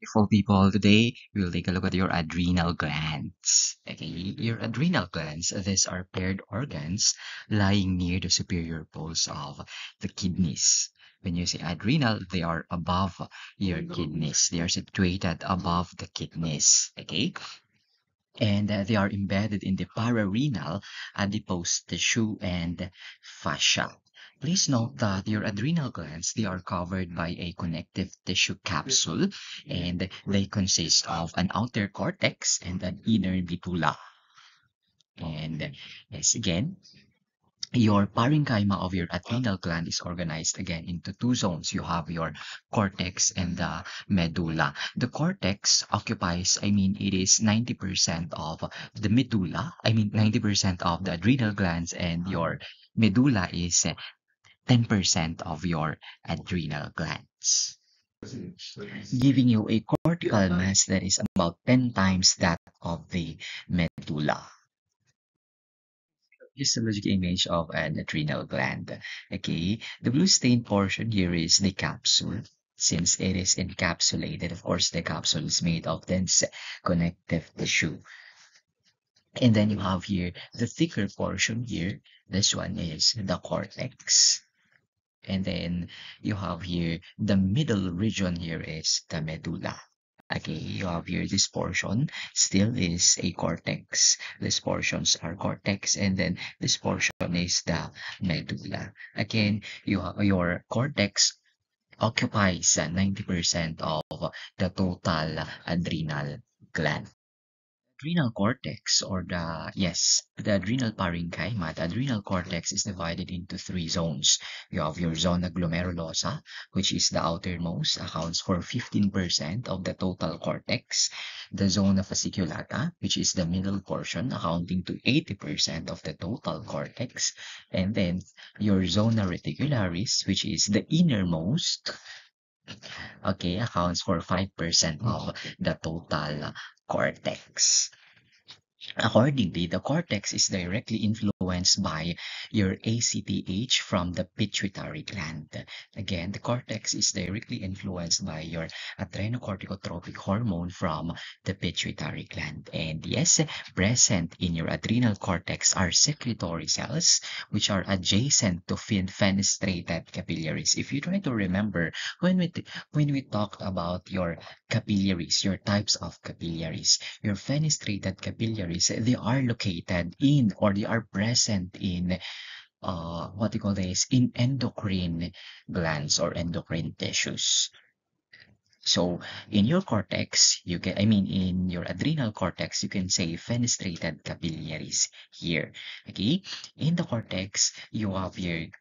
Beautiful people, today we'll take a look at your adrenal glands. Okay, your adrenal glands, these are paired organs lying near the superior poles of the kidneys. When you say adrenal, they are above your kidneys. They are situated above the kidneys. Okay, and they are embedded in the pararenal, adipose tissue, and fascia. Please note that your adrenal glands, they are covered by a connective tissue capsule, and they consist of an outer cortex and an inner medulla. And yes, again, your parenchyma of your adrenal gland is organized again into two zones. You have your cortex and the medulla. The cortex occupies, it is 90% of the medulla. 90% of the adrenal glands, and your medulla is 10% of your adrenal glands, giving you a cortical mass that is about 10 times that of the medulla. Histologic image of an adrenal gland. Okay, the blue stained portion here is the capsule. Since it is encapsulated, of course, the capsule is made of dense connective tissue. And then you have here the thicker portion here. This one is the cortex. And then you have here the middle region here is the medulla. Okay, you have here this portion still is a cortex. These portions are cortex, and then this portion is the medulla. Again, your cortex occupies 90% of the total adrenal gland. Adrenal cortex, or the adrenal parenchyma. The adrenal cortex is divided into three zones. You have your zona glomerulosa, which is the outermost, accounts for 15% of the total cortex. The zona fasciculata, which is the middle portion, accounting to 80% of the total cortex. And then your zona reticularis, which is the innermost, okay, accounts for 5% of the total cortex. Accordingly, the cortex is directly influenced by your ACTH from the pituitary gland. Again, the cortex is directly influenced by your adrenocorticotropic hormone from the pituitary gland. And yes, present in your adrenal cortex are secretory cells, which are adjacent to fenestrated capillaries. If you try to remember, when we talked about your capillaries, your types of capillaries, your fenestrated capillaries, they are located in, or they are present in what you call this, in endocrine glands or endocrine tissues. So in your cortex, in your adrenal cortex, you can say fenestrated capillaries here. Okay, in the cortex, you have your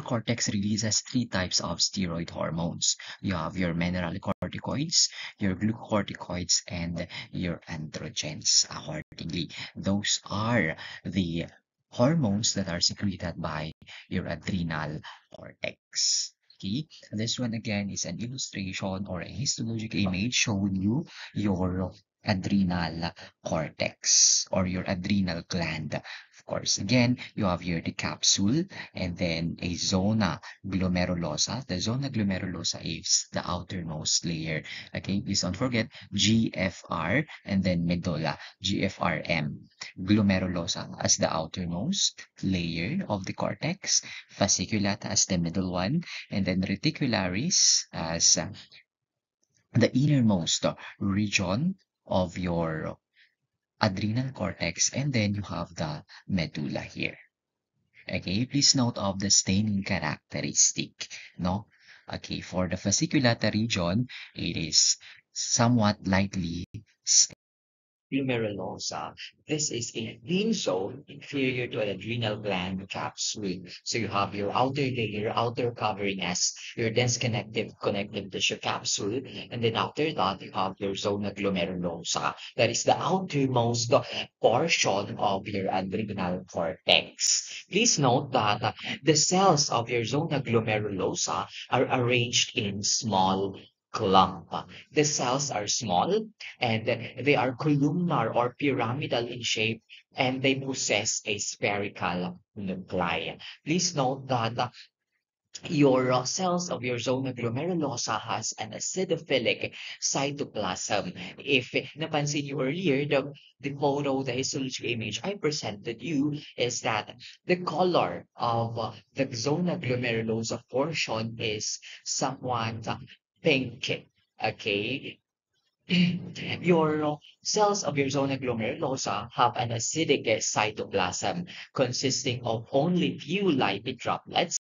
cortex releases three types of steroid hormones. You have your mineralocorticoids, your glucocorticoids, and your androgens. Accordingly, those are the hormones that are secreted by your adrenal cortex. Okay, this one again is an illustration or a histologic image showing you your adrenal cortex or your adrenal gland. Of course, again, you have here the capsule and then a zona glomerulosa. The zona glomerulosa is the outermost layer. Okay, please don't forget GFR and then medulla, GFRM. Glomerulosa as the outermost layer of the cortex, fasciculata as the middle one, and then reticularis as the innermost region of your adrenal cortex, and then you have the medulla here. Okay, please note of the staining characteristic, no? Okay, for the fasciculata region, it is somewhat lightly glomerulosa. This is a thin zone inferior to an adrenal gland capsule. So you have your outer layer, outer covering as your dense connective tissue capsule, and then after that you have your zona glomerulosa. That is the outermost portion of your adrenal cortex. Please note that the cells of your zona glomerulosa are arranged in small clump. The cells are small and they are columnar or pyramidal in shape, and they possess a spherical nuclei. Please note that your cells of your zona glomerulosa has an acidophilic cytoplasm. If napansin you earlier, the photo, the histology image I presented you is that the color of the zona glomerulosa portion is somewhat pink. Okay, your cells of your zona glomerulosa have an acidic cytoplasm consisting of only few lipid droplets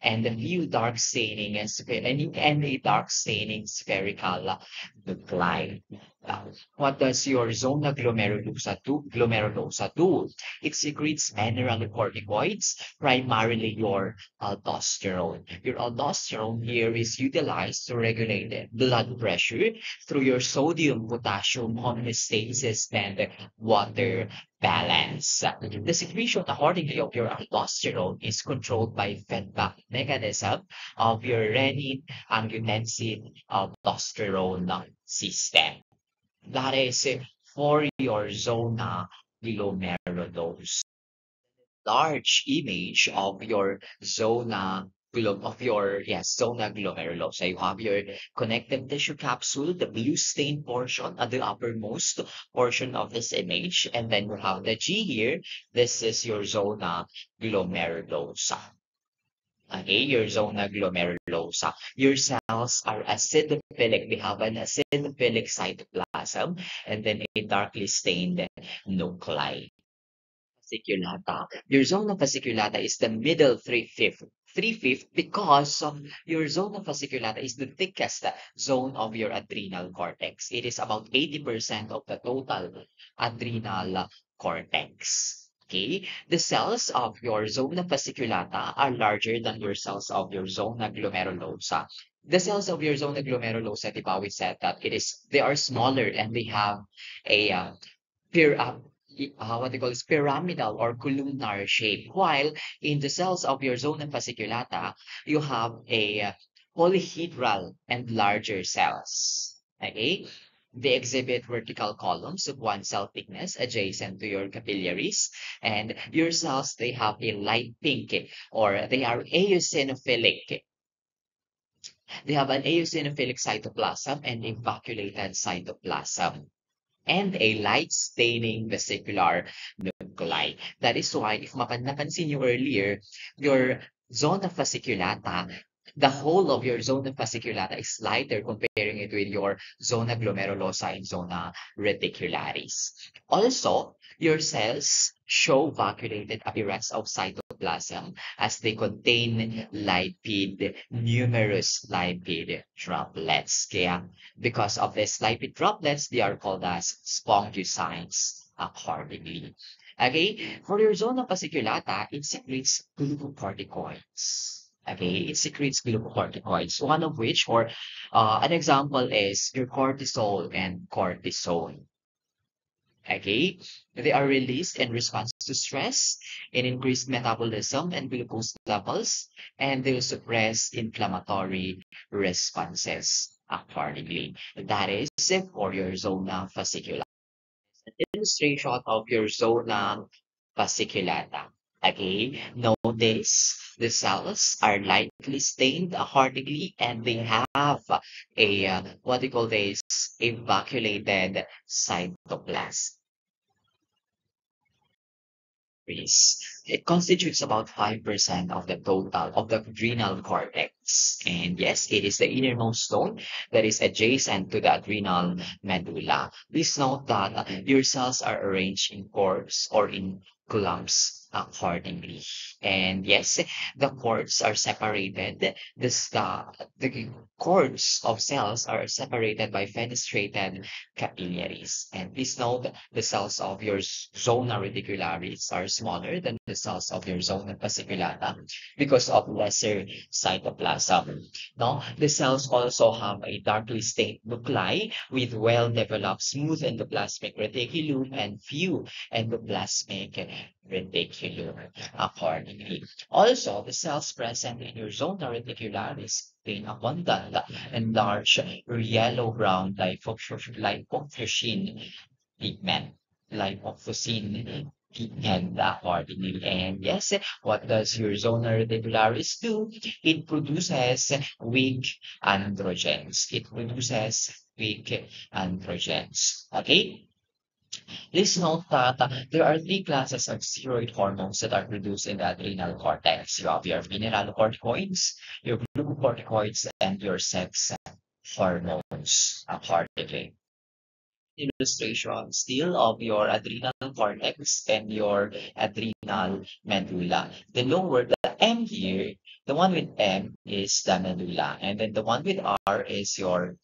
and a few dark staining and a dark staining spherical nuclei. Uh, what does your zona glomerulosa do? It secretes mineralocorticoids, primarily your aldosterone. Your aldosterone here is utilized to regulate blood pressure through your sodium potassium homeostasis and water balance. The secretion accordingly of your aldosterone is controlled by feedback mechanism of your renin angiotensin aldosterone system. That is for your zona glomerulose. Large image of your zona glomerulosa. You have your connective tissue capsule, the blue stain portion at the uppermost portion of this image, and then you have the G here. This is your zona glomerulosa. Okay, your zona glomerulosa. Your cells are acidophilic. They have an acidophilic cytoplasm and then a darkly stained nuclei. Fasciculata. Your zona fasciculata is the middle three-fifth. Three-fifth because your zona fasciculata is the thickest zone of your adrenal cortex. It is about 80% of the total adrenal cortex. Okay, the cells of your zona fasciculata are larger than your cells of your zona glomerulosa. The cells of your zona glomerulosa, we said that they are smaller and they have a pyr- uh, what they call is pyramidal or columnar shape. While in the cells of your zona fasciculata, you have a polyhedral and larger cells. Okay? They exhibit vertical columns of one cell thickness adjacent to your capillaries. And your cells, they have a light pink or they are eosinophilic. They have an eosinophilic cytoplasm and a vacuolated cytoplasm and a light staining vesicular nuclei. That is why, if napansin nyo earlier, your zona fasciculata, the whole of your zona fasciculata is lighter comparing it with your zona glomerulosa and zona reticularis. Also, your cells show vacuolated appearance of cytoplasm as they contain numerous lipid droplets. Kaya because of these lipid droplets, they are called as spongiosines accordingly. Okay, for your zona fasciculata, it secretes glucocorticoids. Okay, it secretes glucocorticoids, one of which, or an example is your cortisol and cortisone. Okay, they are released in response to stress, in increased metabolism and glucose levels, and they will suppress inflammatory responses accordingly. That is for your zona fasciculata. Illustration of your zona fasciculata. Okay, notice the cells are lightly stained accordingly, and they have a what do you call this? A vacuolated cytoplasm. It constitutes about 5% of the total of the adrenal cortex. And yes, it is the innermost zone that is adjacent to the adrenal medulla. Please note that your cells are arranged in cores or in clumps accordingly. And yes, the cords are separated. The cords of cells are separated by fenestrated capillaries. And please note the cells of your zona reticularis are smaller than the cells of your zona fasciculata because of lesser cytoplasm. No, the cells also have a darkly stained nuclei with well-developed smooth endoplasmic reticulum and few endoplasmic reticulum accordingly. Also, the cells present in your zona reticularis contain abundant and large yellow-brown lipofuscin pigment, lipofuscin and accordingly. And yes, what does your zona reticularis do? It produces weak androgens. It produces weak androgens. Okay? Please note that there are three classes of steroid hormones that are produced in the adrenal cortex. You have your mineralocorticoids, your glucocorticoids, and your sex hormones accordingly. Illustration still of your adrenal cortex and your adrenal medulla. The lower, the M here, the one with M is the medulla, and then the one with R is your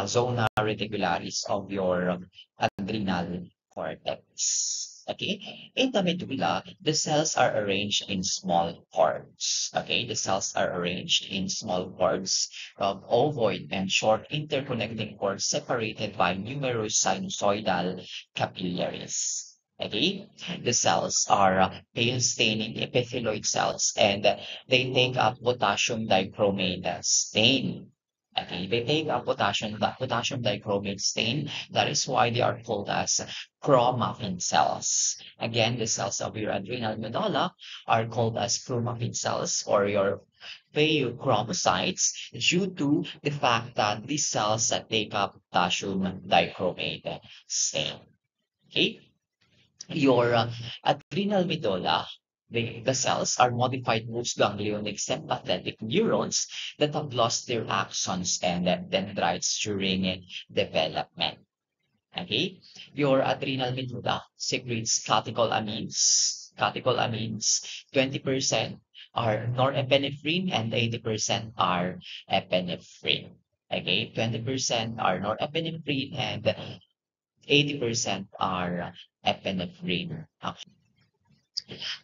zona reticularis of your adrenal cortex. Okay, in the medulla, the cells are arranged in small cords. Okay, the cells are arranged in small cords of ovoid and short interconnecting cords separated by numerous sinusoidal capillaries. Okay, the cells are pale staining epithelioid cells and they take up potassium dichromate stain. Okay, they take a potassium dichromate stain. That is why they are called as chromaffin cells. Again, the cells of your adrenal medulla are called as chromaffin cells or your pheochromocytes due to the fact that these cells take up potassium dichromate stain. Okay, your adrenal medulla, the cells are modified postganglionic sympathetic neurons that have lost their axons and dendrites during development. Okay, your adrenal medulla secretes catecholamines. Catecholamines, 20% are norepinephrine and 80% are epinephrine. Okay, 20% are norepinephrine and 80% are epinephrine.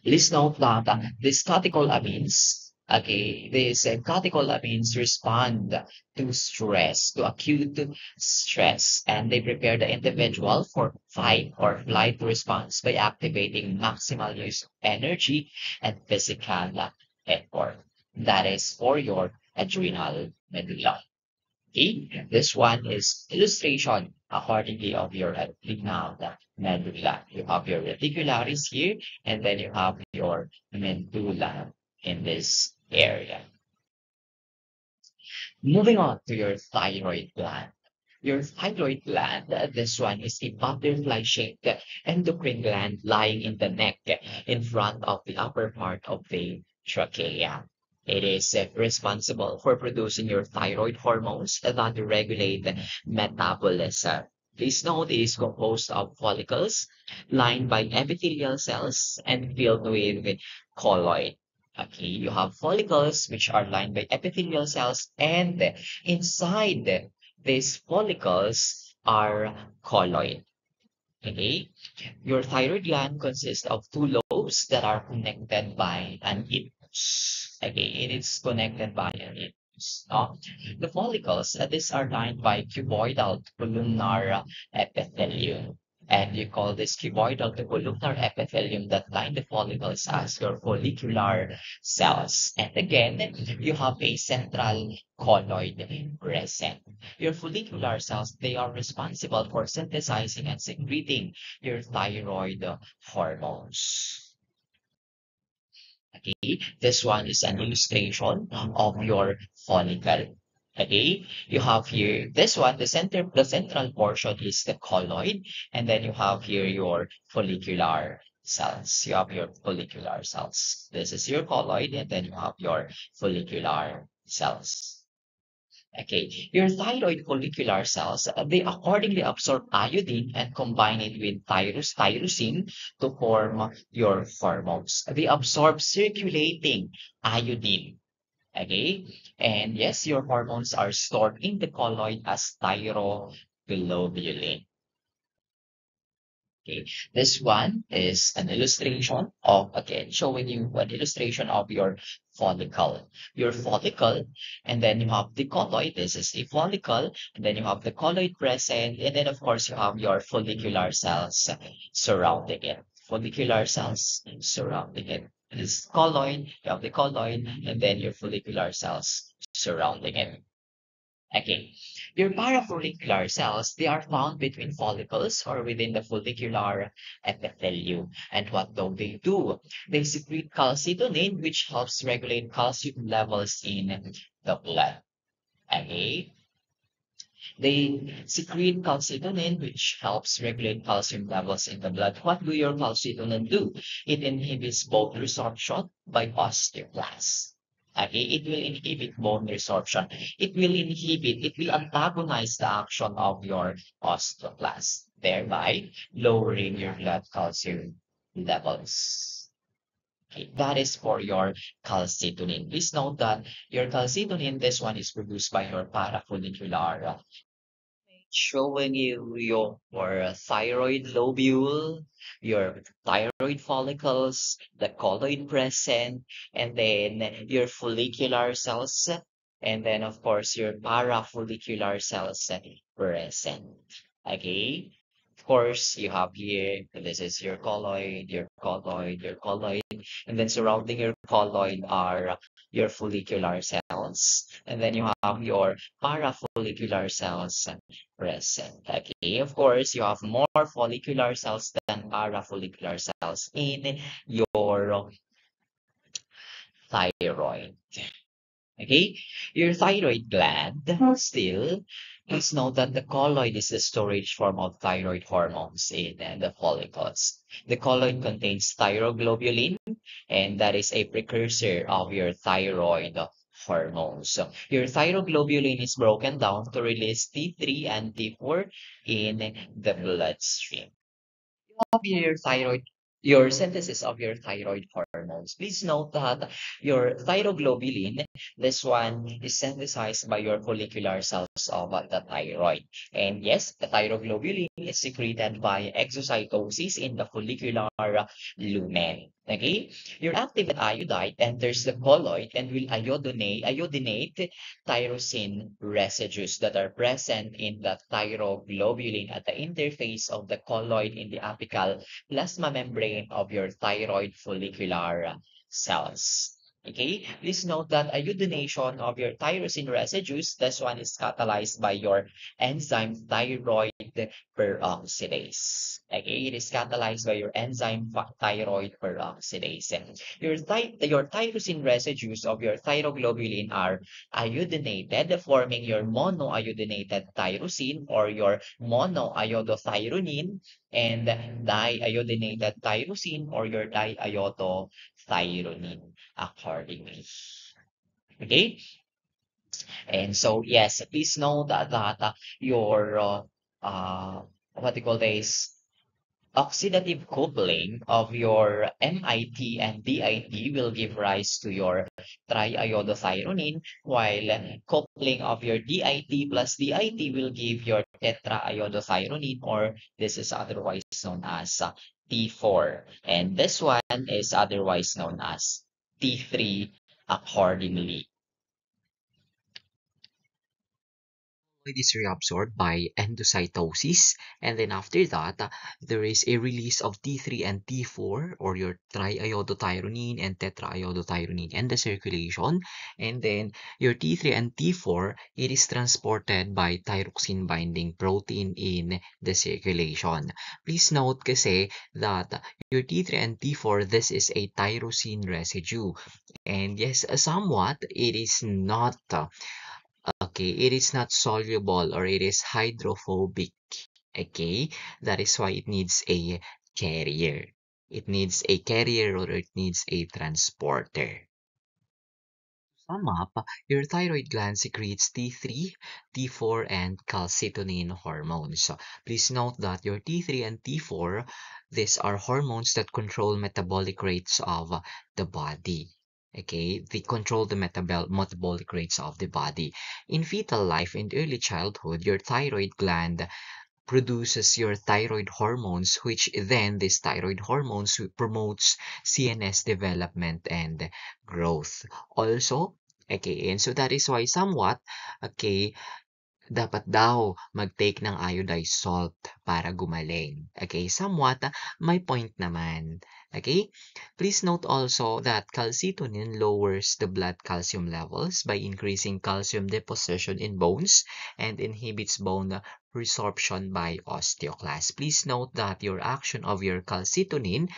Please note that these catecholamines, okay, these catecholamines respond to stress, to acute stress, and they prepare the individual for fight or flight response by activating maximal use of energy and physical effort. That is for your adrenal medulla. Okay, this one is illustration accordingly of your adrenal medulla. You have your reticularis here, and then you have your medulla in this area. Moving on to your thyroid gland. Your thyroid gland, this one is a butterfly-shaped endocrine gland lying in the neck in front of the upper part of the trachea. It is responsible for producing your thyroid hormones that regulate metabolism. Please note it is composed of follicles lined by epithelial cells and filled with colloid. Okay, you have follicles which are lined by epithelial cells, and inside these follicles are colloid. Okay, your thyroid gland consists of two lobes that are connected by an isthmus. Okay, it is connected by an isthmus. The follicles, these are lined by cuboidal to columnar epithelium. And you call this cuboidal to columnar epithelium that line the follicles as your follicular cells. And again, you have a central colloid present. Your follicular cells, they are responsible for synthesizing and secreting your thyroid hormones. Okay, this one is an illustration of your follicle. Okay, you have here this one, the central portion is the colloid, and then you have here your follicular cells. You have your follicular cells. This is your colloid, and then you have your follicular cells. Okay, your thyroid follicular cells, they accordingly absorb iodine and combine it with tyrosine to form your hormones. They absorb circulating iodine. Okay, and yes, your hormones are stored in the colloid as thyroglobulin. Okay, this one is an illustration of, again, showing you an illustration of your follicle. Your follicle, and then you have the colloid. This is the follicle, and then you have the colloid present, and then of course you have your follicular cells surrounding it. Follicular cells surrounding it. This colloid, you have the colloid, and then your follicular cells surrounding it. Okay, your parafollicular cells, they are found between follicles or within the follicular epithelium. And what do they do? They secrete calcitonin, which helps regulate calcium levels in the blood. Okay, they secrete calcitonin, which helps regulate calcium levels in the blood. What do your calcitonin do? It inhibits bone resorption by osteoclasts. Okay, it will inhibit bone resorption. It will antagonize the action of your osteoclast, thereby lowering your blood calcium levels. Okay, that is for your calcitonin. Please note that your calcitonin, this one is produced by your parafollicular, showing you your thyroid lobule, your thyroid follicles, the colloid present, and then your follicular cells, and then of course your parafollicular cells present. Okay? Of course, you have here, this is your colloid, and then surrounding your colloid are your follicular cells. And then you have your parafollicular cells present. Okay, of course, you have more follicular cells than parafollicular cells in your thyroid. Okay, your thyroid gland still, please note that the colloid is the storage form of thyroid hormones in the follicles. The colloid contains thyroglobulin, and that is a precursor of your thyroid hormones. So your thyroglobulin is broken down to release T3 and T4 in the bloodstream of your thyroid, your synthesis of your thyroid hormones. Please note that your thyroglobulin, this one is synthesized by your follicular cells of the thyroid. And yes, the thyroglobulin is secreted by exocytosis in the follicular lumen. Okay, your active iodide enters the colloid and will iodinate tyrosine residues that are present in the thyroglobulin at the interface of the colloid in the apical plasma membrane of your thyroid follicular cells. Okay, please note that iodination of your tyrosine residues, this one is catalyzed by your enzyme thyroid peroxidase. Okay, it is catalyzed by your enzyme thyroid peroxidase. Your tyrosine residues of your thyroglobulin are iodinated, forming your monoiodinated tyrosine or your monoiodothyronine, and diiodinated tyrosine or your diiodothyronine accordingly. Okay? And so, yes, please know that your what do you call this? Oxidative coupling of your MIT and DIT will give rise to your triiodothyronine, while coupling of your DIT plus DIT will give your tetraiodothyronine, or this is otherwise known as T4. And this one is otherwise known as T3 accordingly. It is reabsorbed by endocytosis, and then after that there is a release of T3 and T4, or your triiodothyronine and tetraiodothyronine in the circulation, and then your T3 and T4, it is transported by thyroxine binding protein in the circulation. Please note kasi that your T3 and T4, this is a tyrosine residue, and yes, somewhat it is not okay, it is not soluble, or it is hydrophobic. Okay, that is why it needs a carrier. It needs a carrier, or it needs a transporter. Sum up, your thyroid gland secretes T3, T4, and calcitonin hormones. So please note that your T3 and T4, these are hormones that control metabolic rates of the body. Okay, they control the metabolic rates of the body. In fetal life and early childhood, your thyroid gland produces your thyroid hormones, which then these thyroid hormones promotes CNS development and growth. Also, okay, and so that is why somewhat, okay, dapat daw mag-take ng iodized salt para gumaling. Okay, somewhat may point naman. Okay, please note also that calcitonin lowers the blood calcium levels by increasing calcium deposition in bones and inhibits bone resorption by osteoclast. Please note that your action of your calcitonin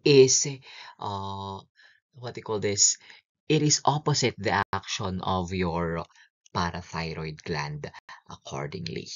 is what do you call this? It is opposite the action of your parathyroid gland accordingly.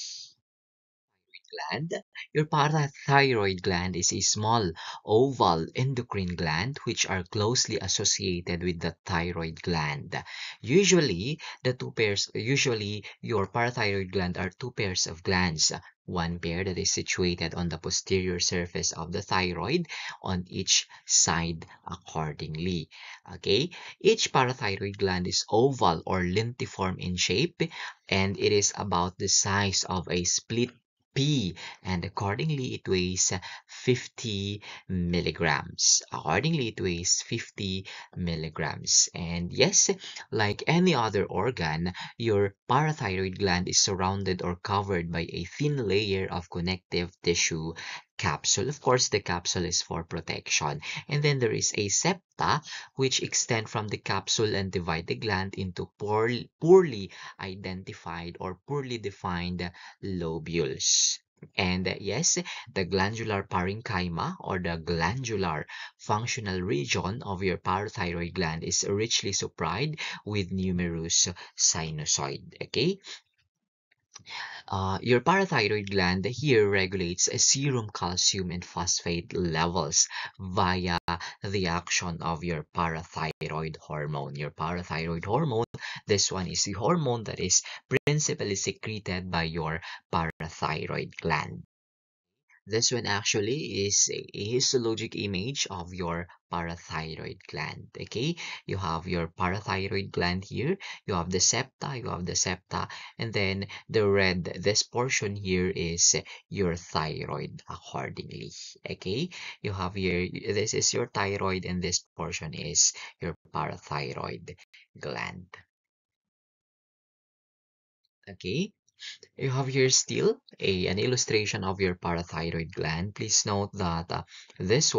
Gland. Your parathyroid gland is a small oval endocrine gland which are closely associated with the thyroid gland. Usually your parathyroid gland are two pairs of glands. One pair that is situated on the posterior surface of the thyroid on each side accordingly. Okay? Each parathyroid gland is oval or lentiform in shape and it is about the size of a split pea and accordingly it weighs 50 milligrams. Accordingly, it weighs 50 milligrams. And yes, like any other organ, your parathyroid gland is surrounded or covered by a thin layer of connective tissue capsule. Of course, the capsule is for protection. And then there is a septa which extend from the capsule and divide the gland into poorly identified or poorly defined lobules. And yes, the glandular parenchyma or the glandular functional region of your parathyroid gland is richly supplied with numerous sinusoid. Okay, your parathyroid gland here regulates serum calcium and phosphate levels via the action of your parathyroid hormone. Your parathyroid hormone, this one is the hormone that is principally secreted by your parathyroid gland. This one actually is a histologic image of your parathyroid gland. Okay, you have your parathyroid gland here, you have the septa, and then the red, this portion here is your thyroid accordingly. Okay, you have here, this is your thyroid, and this portion is your parathyroid gland. Okay, you have here still an illustration of your parathyroid gland. Please note that these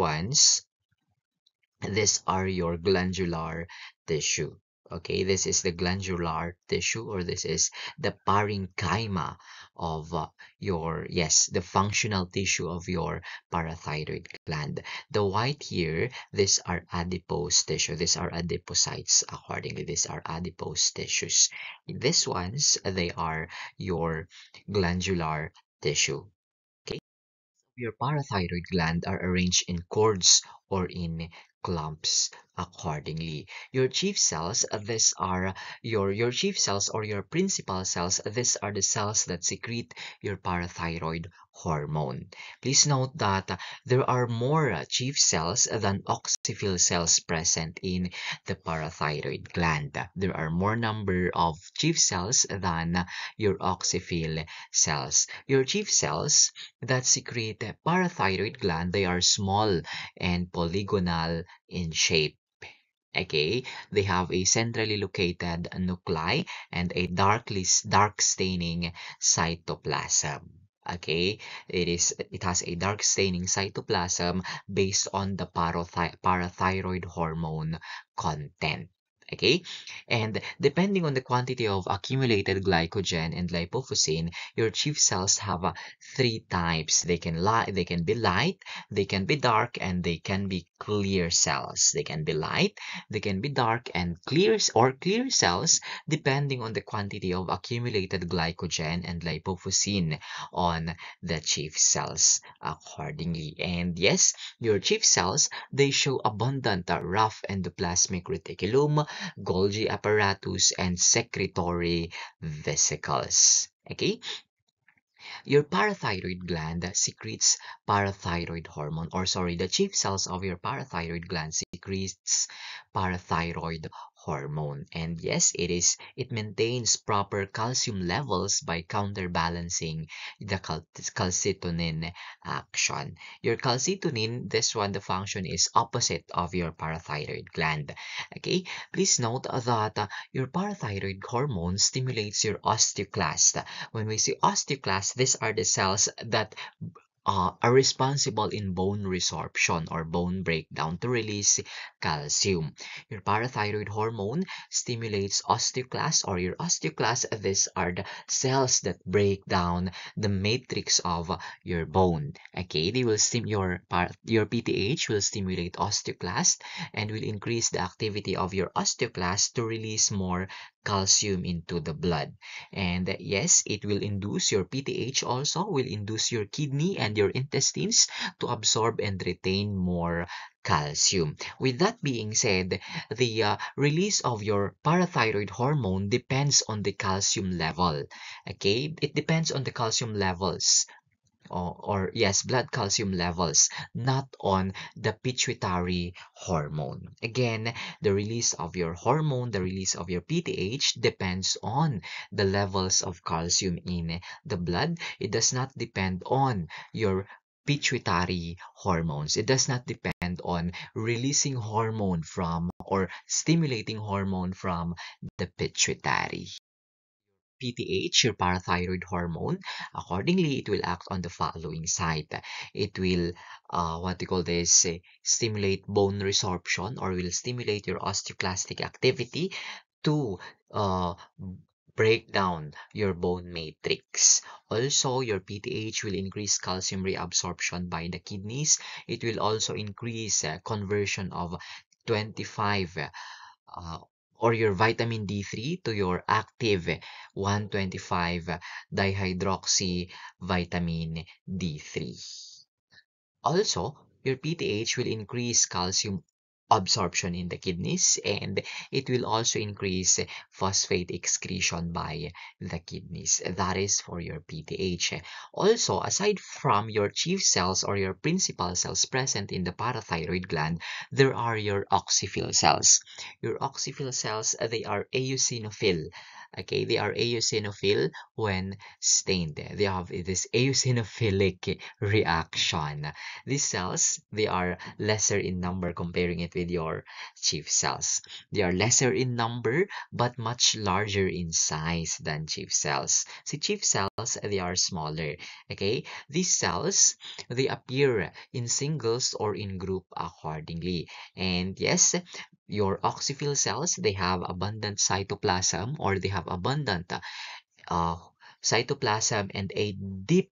are your glandular tissue. Okay, this is the glandular tissue, or this is the parenchyma of the functional tissue of your parathyroid gland. The white here, these are adipose tissue. These are adipocytes accordingly. These are adipose tissues. These ones, they are your glandular tissue. Okay, your parathyroid gland are arranged in cords or in clumps accordingly. Your chief cells, these are your chief cells or your principal cells. These are the cells that secrete your parathyroid hormone. Please note that there are more chief cells than oxyphil cells present in the parathyroid gland. There are more number of chief cells than your oxyphil cells. Your chief cells that secrete parathyroid gland, they are small and polygonal in shape. Okay, they have a centrally located nuclei and a dark staining cytoplasm. Okay, it has a dark staining cytoplasm based on the parathyroid hormone content. Okay, and depending on the quantity of accumulated glycogen and lipofuscin, your chief cells have three types. They can be light, they can be dark, and they can be clear cells. They can be light, they can be dark, and clear cells depending on the quantity of accumulated glycogen and lipofuscin on the chief cells accordingly. And yes, your chief cells, they show abundant rough endoplasmic reticulum, Golgi apparatus, and secretory vesicles. Okay, your parathyroid gland secretes parathyroid hormone, or sorry, the chief cells of your parathyroid gland secretes parathyroid hormone. And yes, it maintains proper calcium levels by counterbalancing the calcitonin action. Your calcitonin, this one, the function is opposite of your parathyroid gland. Okay, please note that your parathyroid hormone stimulates your osteoclast. When we say osteoclast, these are the cells that are responsible in bone resorption or bone breakdown to release calcium. Your parathyroid hormone stimulates osteoclasts or your osteoclasts. These are the cells that break down the matrix of your bone. Okay, they will your PTH will stimulate osteoclast and will increase the activity of your osteoclast to release more calcium into the blood. And yes, it will induce your PTH also, will induce your kidney and your intestines to absorb and retain more calcium. With that being said, the release of your parathyroid hormone depends on the calcium level. Okay, it depends on the calcium levels or yes, blood calcium levels, not on the pituitary hormone. Again, the release of your hormone, the release of your PTH depends on the levels of calcium in the blood. It does not depend on your pituitary hormones. It does not depend on releasing hormone from or stimulating hormone from the pituitary. PTH, your parathyroid hormone. Accordingly, it will act on the following site. It will, what you call this, stimulate bone resorption or will stimulate your osteoclastic activity to uh, break down your bone matrix. Also, your PTH will increase calcium reabsorption by the kidneys. It will also increase conversion of 25 uh, or your vitamin D3 to your active 125 dihydroxy vitamin D3. Also, your PTH will increase calcium absorption in the kidneys and it will also increase phosphate excretion by the kidneys. That is for your PTH. Also, aside from your chief cells or your principal cells present in the parathyroid gland, there are your oxyphil cells. Your oxyphil cells, they are eosinophil. Okay, they are eosinophil when stained. They have this eosinophilic reaction. These cells, they are lesser in number comparing it with your chief cells. They are lesser in number but much larger in size than chief cells. See, chief cells, they are smaller. Okay, these cells, they appear in singles or in group accordingly. And yes, your oxyphil cells, they have abundant cytoplasm or they have abundant uh, cytoplasm and a deep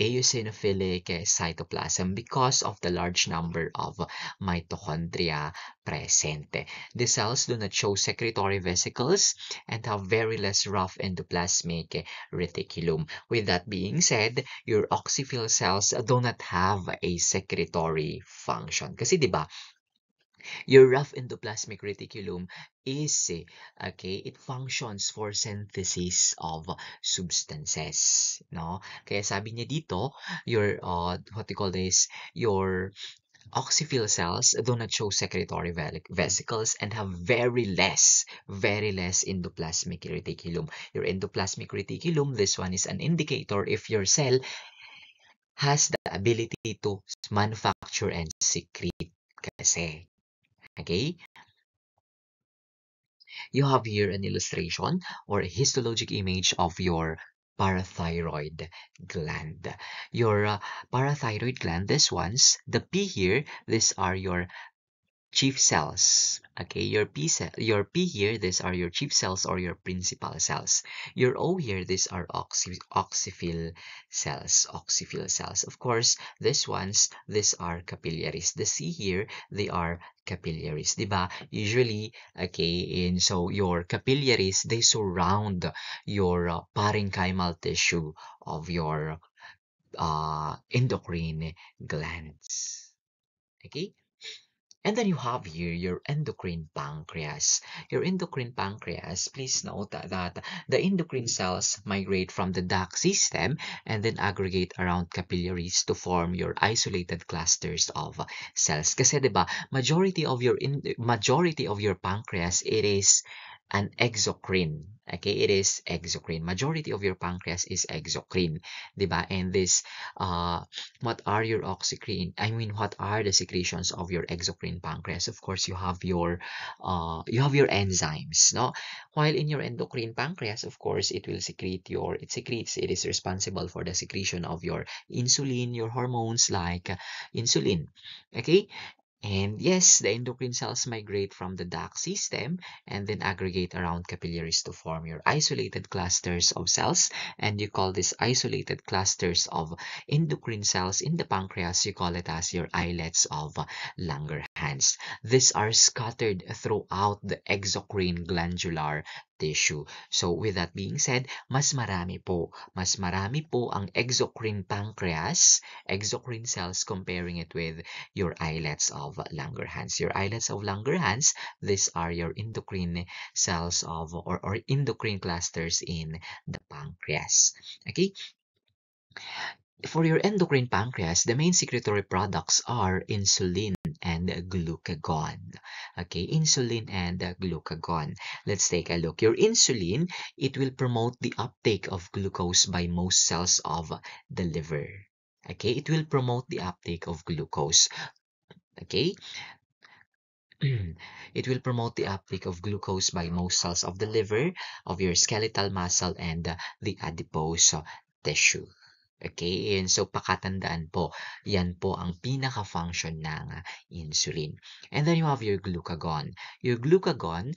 eosinophilic cytoplasm because of the large number of mitochondria present. The cells do not show secretory vesicles and have very less rough endoplasmic reticulum. With that being said, your oxyphil cells do not have a secretory function. Kasi 'di ba, your rough endoplasmic reticulum is, okay, it functions for synthesis of substances, no? Kaya sabi niya dito, your, what you call this, your oxyphil cells do not show secretory vesicles and have very less endoplasmic reticulum. Your endoplasmic reticulum, this one is an indicator if your cell has the ability to manufacture and secrete kasi. Okay? You have here an illustration or a histologic image of your parathyroid gland. Your parathyroid gland, this one's, the P here, these are your chief cells. Okay, your P here, these are your chief cells or your principal cells. Your O here, these are oxyphil cells. Oxyphil cells. Of course, these are capillaries. The C here, they are capillaries, diba? Usually, okay, so your capillaries, they surround your parenchymal tissue of your endocrine glands. Okay? And then you have here your endocrine pancreas. Your endocrine pancreas, please note that the endocrine cells migrate from the duct system and then aggregate around capillaries to form your isolated clusters of cells. Kasi 'di ba, majority of your pancreas, it is an exocrine. Okay, it is exocrine. Majority of your pancreas is exocrine, 'di ba? And this what are your oxycrine? I mean, what are the secretions of your exocrine pancreas? Of course, you have your enzymes, no? While in your endocrine pancreas, of course, it is responsible for the secretion of your insulin, your hormones like insulin. Okay? And yes, the endocrine cells migrate from the duct system and then aggregate around capillaries to form your isolated clusters of cells. And you call these isolated clusters of endocrine cells in the pancreas, you call it as your islets of Langerhans. These are scattered throughout the exocrine glandular tissue. So with that being said, mas marami po ang exocrine pancreas, exocrine cells comparing it with your islets of Langerhans. Your islets of Langerhans, these are your endocrine cells or endocrine clusters in the pancreas. Okay, for your endocrine pancreas, the main secretory products are insulin and glucagon. Okay, insulin and glucagon. Let's take a look. Your insulin, it will promote the uptake of glucose by most cells of the liver. Okay, it will promote the uptake of glucose. Okay, it will promote the uptake of glucose by most cells of the liver, of your skeletal muscle, and the adipose tissue. Okay, and so pakatandaan po, yan po ang pinaka-function ng insulin. And then you have your glucagon. Your glucagon,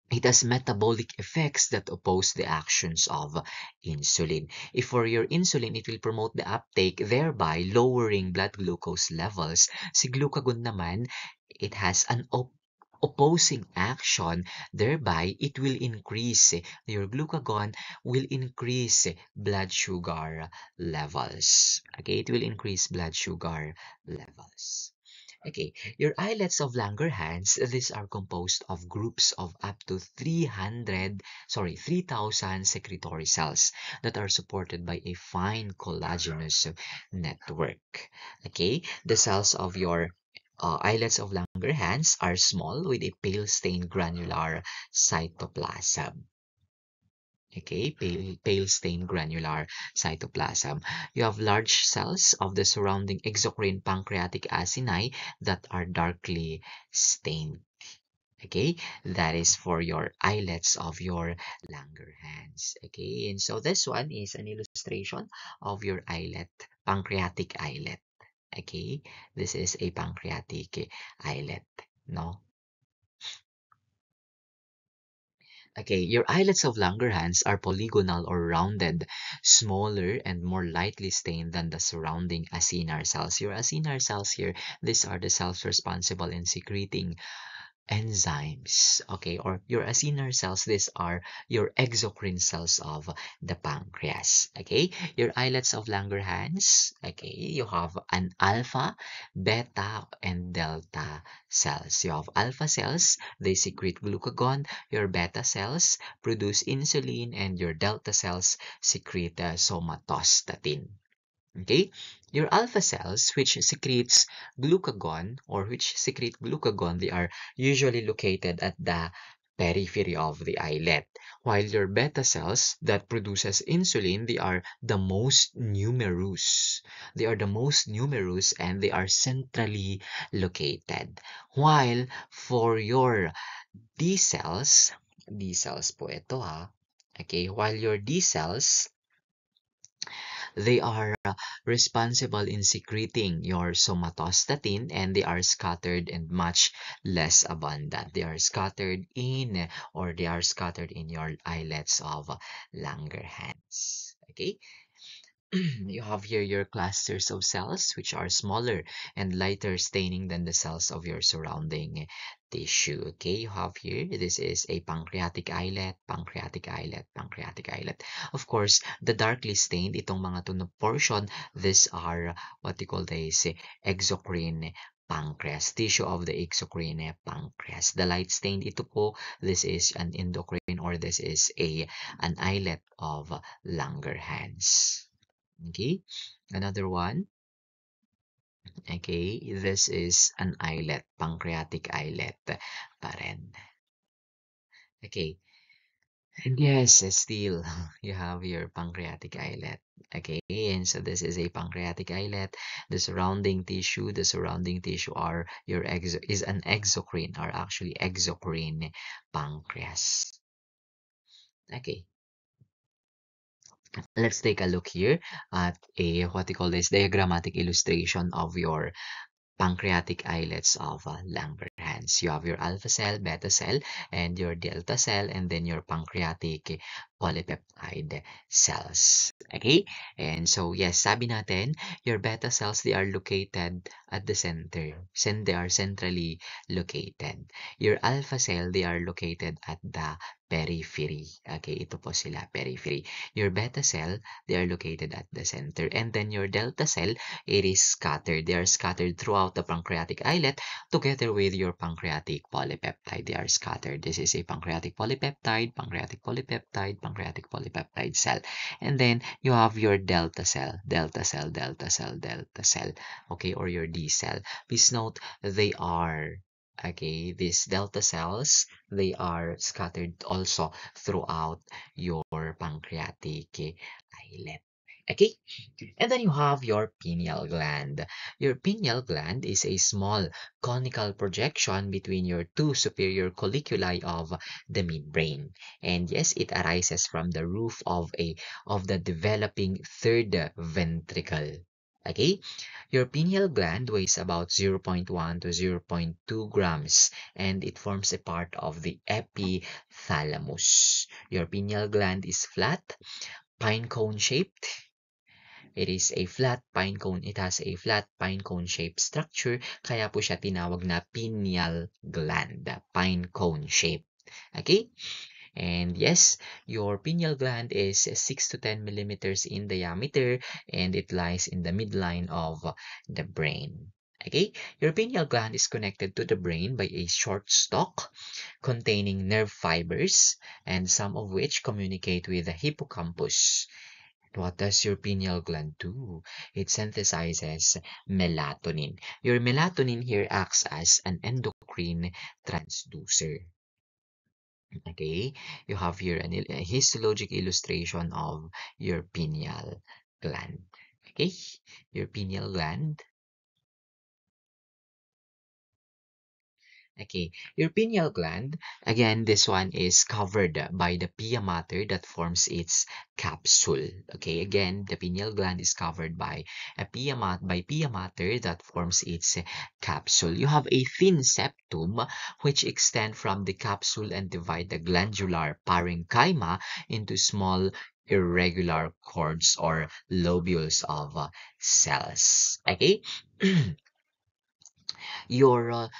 it has metabolic effects that oppose the actions of insulin. If for your insulin, it will promote the uptake, thereby lowering blood glucose levels. Si glucagon naman, it has an opposing action, thereby it will increase, your glucagon will increase blood sugar levels. Okay, it will increase blood sugar levels. Okay, your islets of Langerhans, these are composed of groups of up to 3,000 secretory cells that are supported by a fine collagenous network. Okay, the cells of your islets of Langerhans are small with a pale stained granular cytoplasm. Okay, pale stained granular cytoplasm. You have large cells of the surrounding exocrine pancreatic acini that are darkly stained. Okay, that is for your islets of your Langerhans. Okay, and so this one is an illustration of your islet, pancreatic islet. Okay, this is a pancreatic islet, no? Okay, your islets of Langerhans are polygonal or rounded, smaller and more lightly stained than the surrounding acinar cells. Your acinar cells here, these are the cells responsible in secreting enzymes, okay, or your acinar cells, these are your exocrine cells of the pancreas. Okay, your islets of Langerhans, okay, you have an alpha, beta, and delta cells. You have alpha cells, they secrete glucagon. Your beta cells produce insulin, and your delta cells secrete somatostatin. Okay, your alpha cells, which secretes glucagon or which secrete glucagon, they are usually located at the periphery of the islet, while your beta cells that produces insulin, they are the most numerous. They are the most numerous and they are centrally located. While for your D cells po ito ha. Okay, while your D cells, they are responsible in secreting your somatostatin, and they are scattered and much less abundant. They are scattered in or they are scattered in your islets of Langerhans. Okay, you have here your clusters of cells, which are smaller and lighter staining than the cells of your surrounding tissue. Okay, you have here, this is a pancreatic islet, pancreatic islet, pancreatic islet. Of course, the darkly stained, itong mga tunog portion, these are what you call this exocrine pancreas. Tissue of the exocrine pancreas. The light stain, ito po, this is an endocrine or this is an islet of Langerhans. Okay, another one. Okay, this is an islet, pancreatic islet pa rin. Okay, and yes, still you have your pancreatic islet. Okay, and so this is a pancreatic islet. The surrounding tissue are your is an exocrine or actually exocrine pancreas. Okay, let's take a look here at a what you call this diagrammatic illustration of your pancreatic islets of Langerhans. You have your alpha cell, beta cell, and your delta cell, and then your pancreatic polypeptide cells. Okay? And so, yes, sabi natin, your beta cells, they are located at the center. They are centrally located. Your alpha cell, they are located at the periphery. Okay, ito po sila, periphery. Your beta cell, they are located at the center. And then your delta cell, it is scattered. They are scattered throughout the pancreatic islet together with your pancreatic polypeptide. They are scattered. This is a pancreatic polypeptide, pancreatic polypeptide, pancreatic polypeptide cell. And then you have your delta cell, delta cell, delta cell, delta cell, okay, or your D cell. Please note they are okay, these delta cells, they are scattered also throughout your pancreatic islet. Okay, and then you have your pineal gland. Your pineal gland is a small conical projection between your two superior colliculi of the midbrain. And yes, it arises from the roof of the developing third ventricle. Okay, your pineal gland weighs about 0.1 to 0.2 grams and it forms a part of the epithalamus. Your pineal gland is flat, pine cone shaped. It is a flat pine cone. It has a flat pine cone shaped structure. Kaya po siya tinawag na pineal gland. Pine cone shape. Okay? And yes, your pineal gland is 6 to 10 millimeters in diameter and it lies in the midline of the brain. Okay, your pineal gland is connected to the brain by a short stalk containing nerve fibers and some of which communicate with the hippocampus. What does your pineal gland do? It synthesizes melatonin. Your melatonin here acts as an endocrine transducer. Okay, you have here a histologic illustration of your pineal gland. Okay, your pineal gland. Okay, your pineal gland, again, this one is covered by the pia mater that forms its capsule. Okay, again, the pineal gland is covered by pia mater that forms its capsule. You have a thin septum which extend from the capsule and divide the glandular parenchyma into small irregular cords or lobules of cells. Okay. Your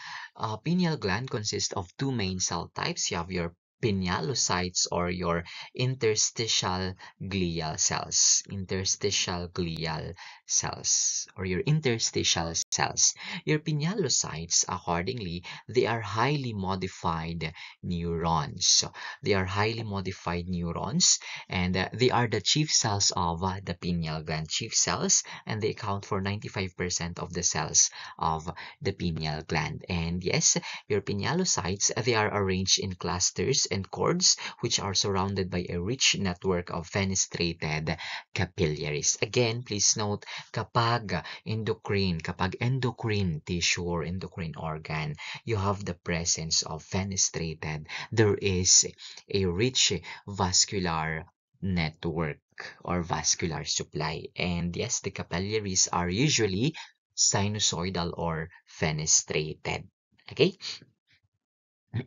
pineal gland consists of two main cell types. You have your pinealocytes or your interstitial glial cells. Interstitial glial cells or your interstitial cells. Your pinealocytes, accordingly, they are highly modified neurons. So they are highly modified neurons and they are the chief cells of the pineal gland. Chief cells, and they account for 95% of the cells of the pineal gland. And yes, your pinealocytes, they are arranged in clusters and cords which are surrounded by a rich network of fenestrated capillaries. Again, please note, kapag endocrine tissue or endocrine organ, you have the presence of fenestrated, there is a rich vascular network or vascular supply. And yes, the capillaries are usually sinusoidal or fenestrated. Okay?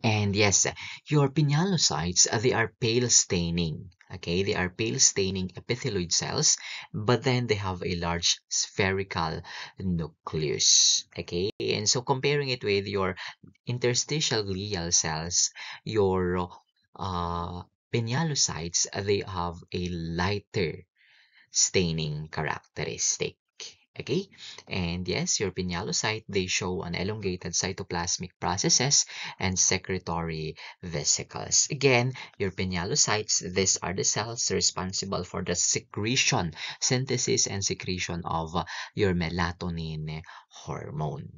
And yes, your pinealocytes, they are pale staining. Okay, they are pale staining epithelioid cells, but then they have a large spherical nucleus. Okay, and so comparing it with your interstitial glial cells, your pinealocytes, they have a lighter staining characteristic. Okay, and yes, your pinealocyte, they show an elongated cytoplasmic processes and secretory vesicles. Again, your pinealocytes, these are the cells responsible for the secretion, synthesis and secretion of your melatonin hormone.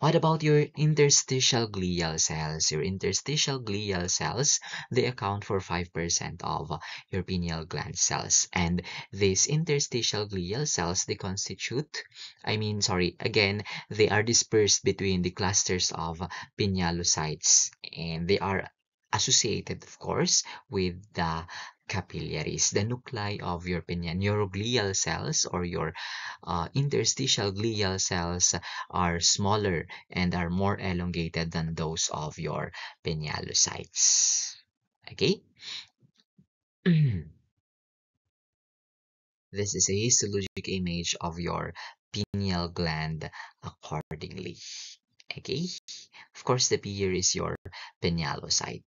What about your interstitial glial cells? Your interstitial glial cells, they account for 5% of your pineal gland cells, and these interstitial glial cells, they constitute, again, they are dispersed between the clusters of pinealocytes, and they are associated, of course, with the capillaries. The nuclei of your neuroglial cells or your interstitial glial cells are smaller and are more elongated than those of your pinealocytes. Okay? This is a histologic image of your pineal gland accordingly. Okay? Of course, the P here is your pinealocyte.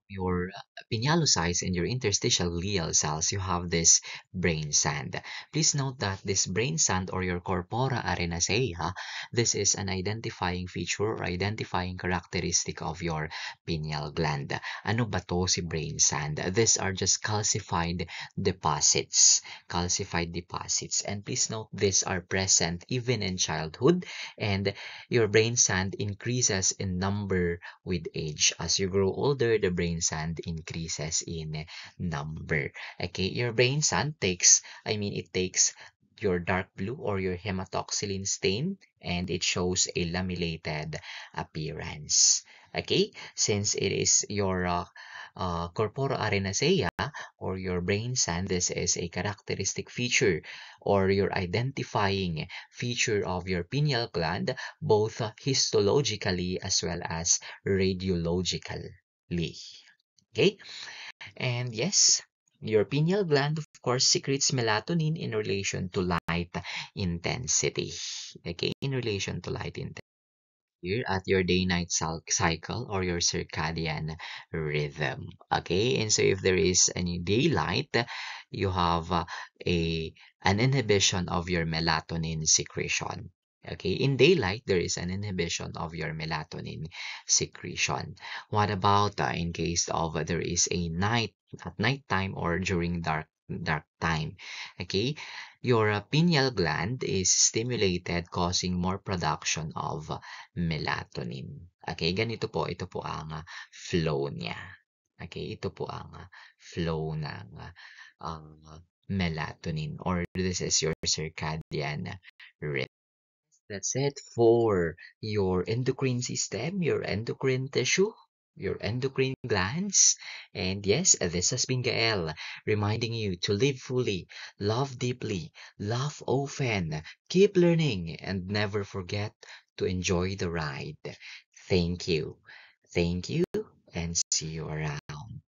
Your pinealocytes and your interstitial glial cells, you have this brain sand. Please note that this brain sand or your corpora arenacea, this is an identifying feature or identifying characteristic of your pineal gland. Ano ba to si brain sand? These are just calcified deposits. Calcified deposits. And please note, these are present even in childhood, and your brain sand increases in number with age. As you grow older, the brain sand increases in number. Okay, your brain sand it takes your dark blue or your hematoxylin stain, and it shows a lamellated appearance. Okay, since it is your corpora arenacea or your brain sand, this is a characteristic feature or your identifying feature of your pineal gland, both histologically as well as radiologically. Okay, and yes, your pineal gland, of course, secretes melatonin in relation to light intensity. Okay, in relation to light intensity here at your day-night cycle or your circadian rhythm. Okay, and so if there is any daylight, you have a an inhibition of your melatonin secretion. Okay, in daylight, there is an inhibition of your melatonin secretion. What about in case of there is a night at nighttime or during dark time? Okay, your pineal gland is stimulated, causing more production of melatonin. Okay, ganito po, ito po ang flow niya. Okay, ito po ang flow ng ang melatonin, or this is your circadian rhythm. That's it for your endocrine system, your endocrine tissue, your endocrine glands. And yes, this has been Gael, reminding you to live fully, love deeply, laugh often, keep learning, and never forget to enjoy the ride. Thank you. Thank you, and see you around.